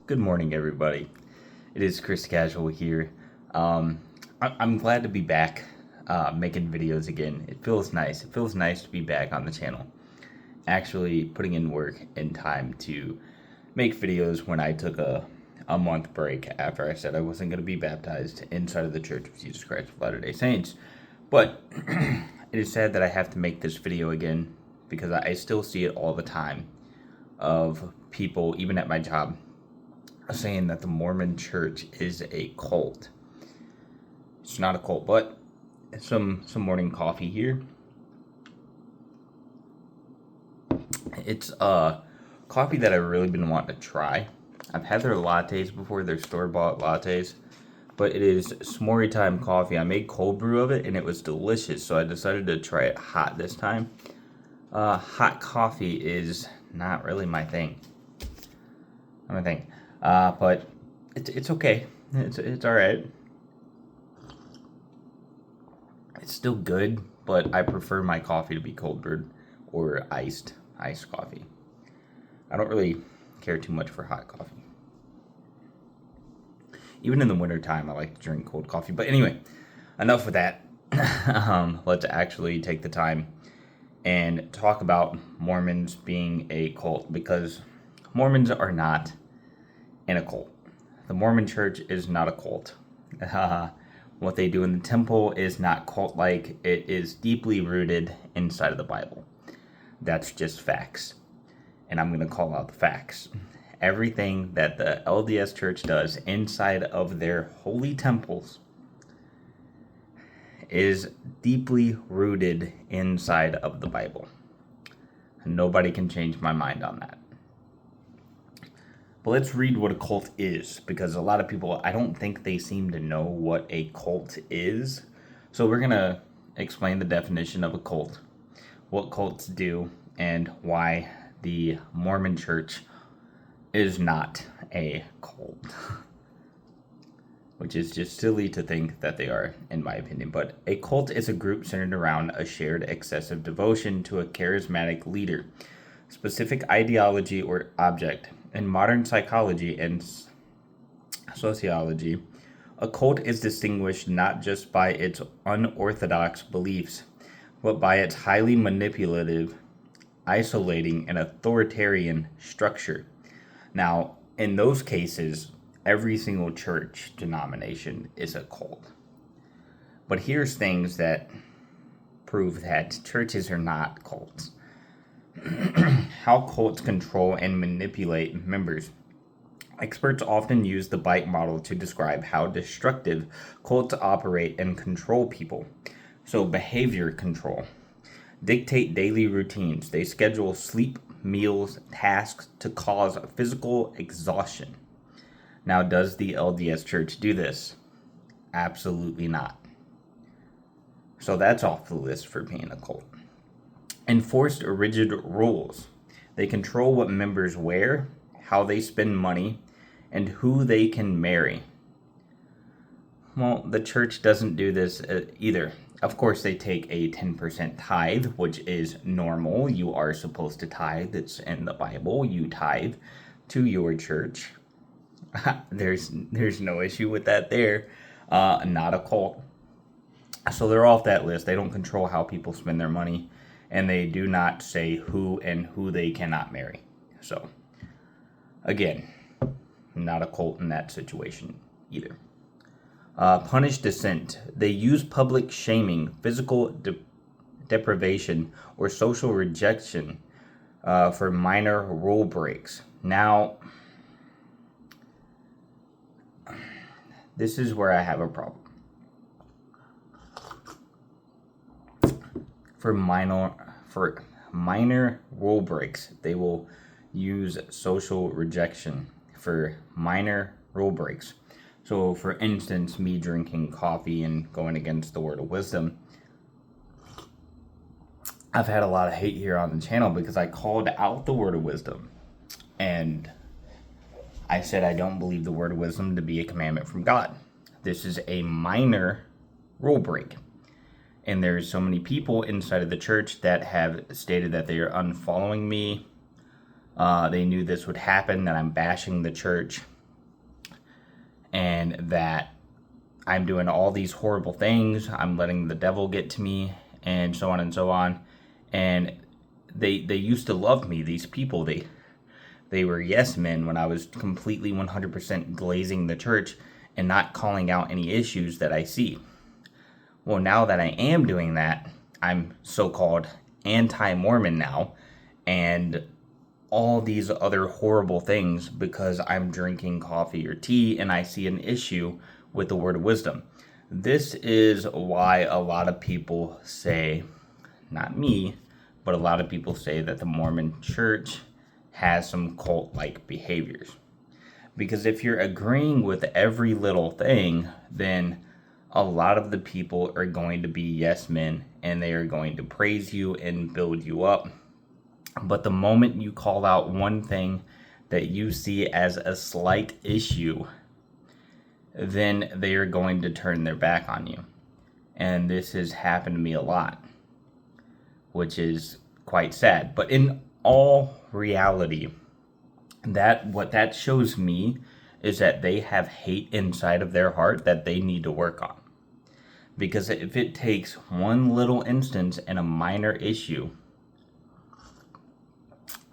Good morning, everybody. It is Chris Casual here. I'm glad to be back making videos again. It feels nice. It feels nice to be back on the channel, actually putting in work and time to make videos when I took a month break after I said I wasn't going to be baptized inside of the Church of Jesus Christ of Latter-day Saints. But it is sad that I have to make this video again because I still see it all the time of people, even at my job, saying that the Mormon church is a cult. It's not a cult, but some morning coffee here. It's coffee that I've really been wanting to try. I've had their lattes before, their store-bought lattes, but it is s'more time coffee. I made cold brew of it and it was delicious, so I decided to try it hot this time. Hot coffee is not really my thing. But it's okay. It's all right. It's still good, but I prefer my coffee to be cold brewed or iced coffee. I don't really care too much for hot coffee. Even in the wintertime, I like to drink cold coffee. But anyway, enough with that. Let's actually take the time and talk about Mormons being a cult, because Mormons are not in a cult. The Mormon church is not a cult. What they do in the temple is not cult-like. It is deeply rooted inside of the Bible. That's just facts. And I'm going to call out the facts. Everything that the LDS church does inside of their holy temples is deeply rooted inside of the Bible. Nobody can change my mind on that. But let's read what a cult is, because a lot of people, I don't think they seem to know what a cult is. So we're going to explain the definition of a cult, what cults do, and why the Mormon church is not a cult. Which is just silly to think that they are, in my opinion. But a cult is a group centered around a shared excessive devotion to a charismatic leader, specific ideology or object. In modern psychology and sociology, a cult is distinguished not just by its unorthodox beliefs, but by its highly manipulative, isolating, and authoritarian structure. Now, in those cases, every single church denomination is a cult. But here's things that prove that churches are not cults. How cults control and manipulate members. Experts often use the bite model to describe how destructive cults operate and control people. So, behavior control. Dictate daily routines. They schedule sleep, meals, tasks to cause physical exhaustion. Now, does the LDS church do this? Absolutely not. So that's off the list for being a cult. Enforced rigid rules. They control what members wear, how they spend money, and who they can marry. Well, the church doesn't do this either. Of course, they take a 10% tithe, which is normal. You are supposed to tithe. It's in the Bible. You tithe to your church. There's no issue with that there. Not a cult. So they're off that list. They don't control how people spend their money, and they do not say who and who they cannot marry. So, again, not a cult in that situation either. Punish dissent. They use public shaming, physical deprivation, or social rejection for minor rule breaks. Now, this is where I have a problem. For minor rule breaks, they will use social rejection for minor rule breaks. So, for instance, me drinking coffee and going against the word of wisdom. I've had a lot of hate here on the channel because I called out the word of wisdom. And I said I don't believe the word of wisdom to be a commandment from God. This is a minor rule break. And there's so many people inside of the church that have stated that they are unfollowing me, They knew this would happen, that I'm bashing the church, and that I'm doing all these horrible things. I'm letting the devil get to me, and so on and so on. And they used to love me. These people, they were yes men when I was completely 100% glazing the church and not calling out any issues that I see. Well, now that I am doing that, I'm so-called anti-Mormon now, and all these other horrible things because I'm drinking coffee or tea and I see an issue with the word of wisdom. This is why a lot of people say, not me, but a lot of people say that the Mormon church has some cult-like behaviors. Because if you're agreeing with every little thing, then a lot of the people are going to be yes men and they are going to praise you and build you up. But the moment you call out one thing that you see as a slight issue, then they are going to turn their back on you. And this has happened to me a lot, which is quite sad. But in all reality, what that shows me is that they have hate inside of their heart that they need to work on. Because if it takes one little instance and a minor issue,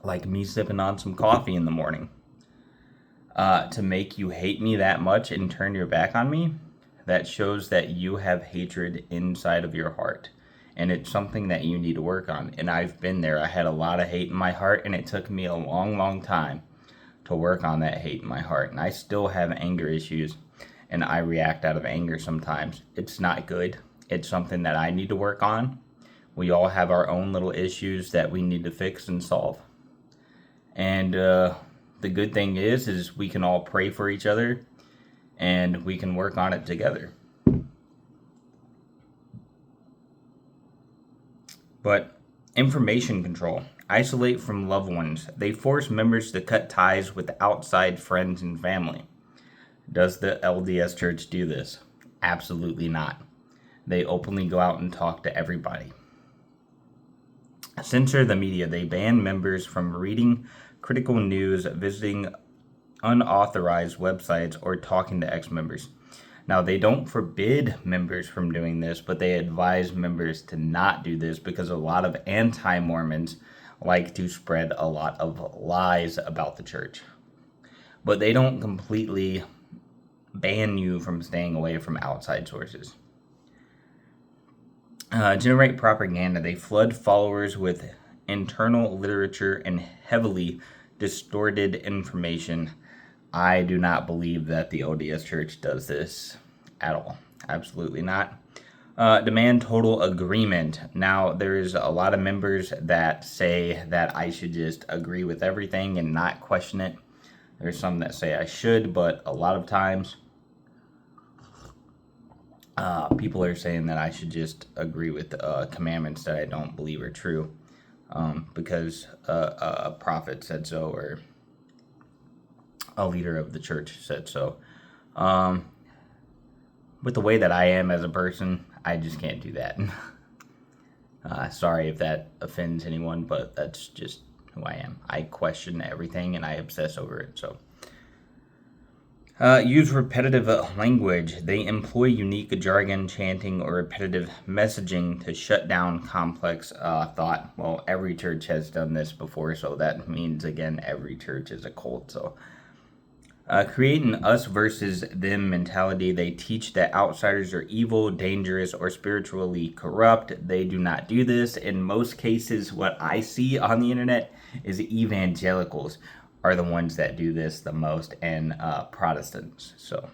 like me sipping on some coffee in the morning, to make you hate me that much and turn your back on me, that shows that you have hatred inside of your heart. And it's something that you need to work on. And I've been there. I had a lot of hate in my heart, and it took me a long, long time to work on that hate in my heart. And I still have anger issues, and I react out of anger sometimes. It's not good. It's something that I need to work on. We all have our own little issues that we need to fix and solve. And the good thing is we can all pray for each other, and we can work on it together. But information control. Isolate from loved ones. They force members to cut ties with outside friends and family. Does the LDS Church do this? Absolutely not. They openly go out and talk to everybody. Censor the media. They ban members from reading critical news, visiting unauthorized websites, or talking to ex-members. Now, they don't forbid members from doing this, but they advise members to not do this because a lot of anti-Mormons like to spread a lot of lies about the church. But they don't completely ban you from staying away from outside sources. Generate propaganda. They flood followers with internal literature and heavily distorted information. I do not believe that the LDS Church does this at all. Absolutely not. Demand total agreement. Now, there's a lot of members that say that I should just agree with everything and not question it. There's some that say I should, but a lot of times people are saying that I should just agree with commandments that I don't believe are true because a prophet said so, or a leader of the church said so. With the way that I am as a person, I just can't do that. Sorry if that offends anyone, but that's just who I am. I question everything and I obsess over it. So, use repetitive language. They employ unique jargon, chanting, or repetitive messaging to shut down complex thought. Well, every church has done this before, so that means, again, every church is a cult. So, create an us versus them mentality. They teach that outsiders are evil, dangerous, or spiritually corrupt. They do not do this. In most cases, what I see on the internet is evangelicals are the ones that do this the most, and Protestants. So,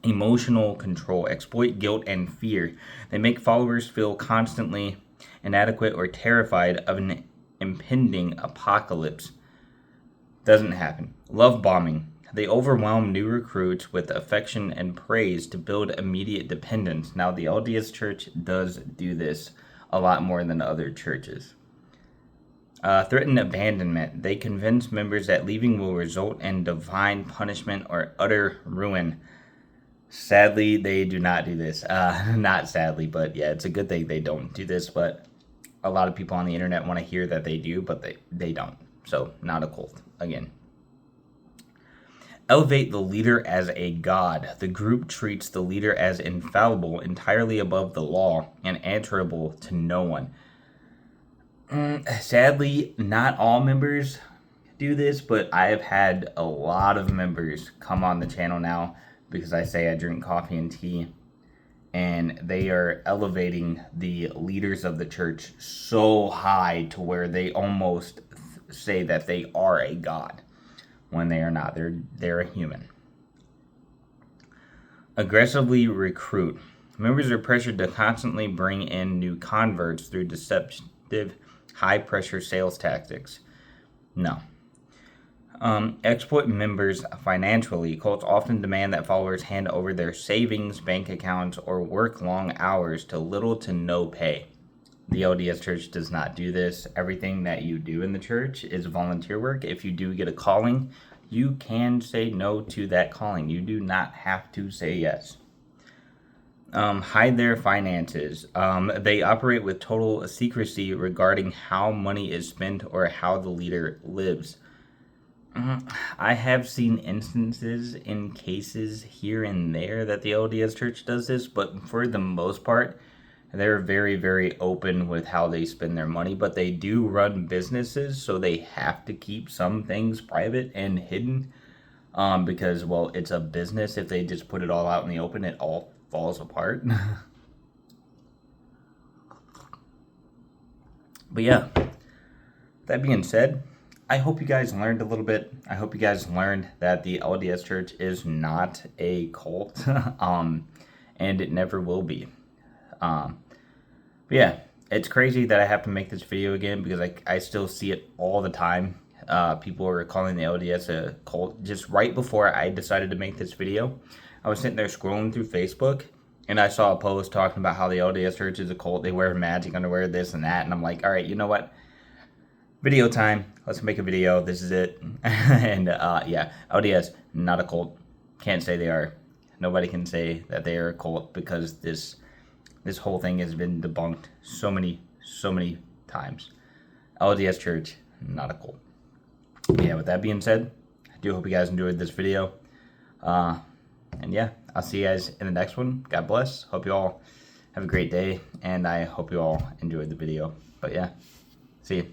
emotional control. Exploit guilt and fear. They make followers feel constantly inadequate or terrified of an impending apocalypse. Doesn't happen. Love bombing. They overwhelm new recruits with affection and praise to build immediate dependence. Now, the LDS Church does do this a lot more than other churches. Threaten abandonment. They convince members that leaving will result in divine punishment or utter ruin. Sadly, they do not do this. Not sadly, but yeah, it's a good thing they don't do this. But a lot of people on the internet want to hear that they do, but they don't. So, not a cult, again. Elevate the leader as a god. The group treats the leader as infallible, entirely above the law, and answerable to no one. Sadly, not all members do this, but I have had a lot of members come on the channel now because I say I drink coffee and tea, and they are elevating the leaders of the church so high to where they almost say that they are a god when they are not. They're a human. Aggressively recruit. Members are pressured to constantly bring in new converts through deceptive, high-pressure sales tactics. No. Exploit members financially. Cults often demand that followers hand over their savings, bank accounts, or work long hours to little to no pay. The LDS Church does not do this. Everything that you do in the church is volunteer work. If you do get a calling, you can say no to that calling. You do not have to say yes. Hide their finances. They operate with total secrecy regarding how money is spent or how the leader lives. I have seen instances in cases here and there that the LDS Church does this, but for the most part, they're very, very open with how they spend their money, but they do run businesses, so they have to keep some things private and hidden because, well, it's a business. If they just put it all out in the open, it all falls apart. But yeah, that being said, I hope you guys learned a little bit. I hope you guys learned that the LDS Church is not a cult, and it never will be. But yeah, it's crazy that I have to make this video again because I still see it all the time. People are calling the LDS a cult. Just right before I decided to make this video, I was sitting there scrolling through Facebook, and I saw a post talking about how the LDS Church is a cult. They wear magic underwear, this and that, and I'm like, all right, you know what? Video time. Let's make a video. This is it. And yeah, LDS, not a cult. Can't say they are. Nobody can say that they are a cult because this whole thing has been debunked so many times. LDS Church, not a cult. But yeah, with that being said, I do hope you guys enjoyed this video. And yeah, I'll see you guys in the next one. God bless. Hope you all have a great day, and I hope you all enjoyed the video. But yeah, see you.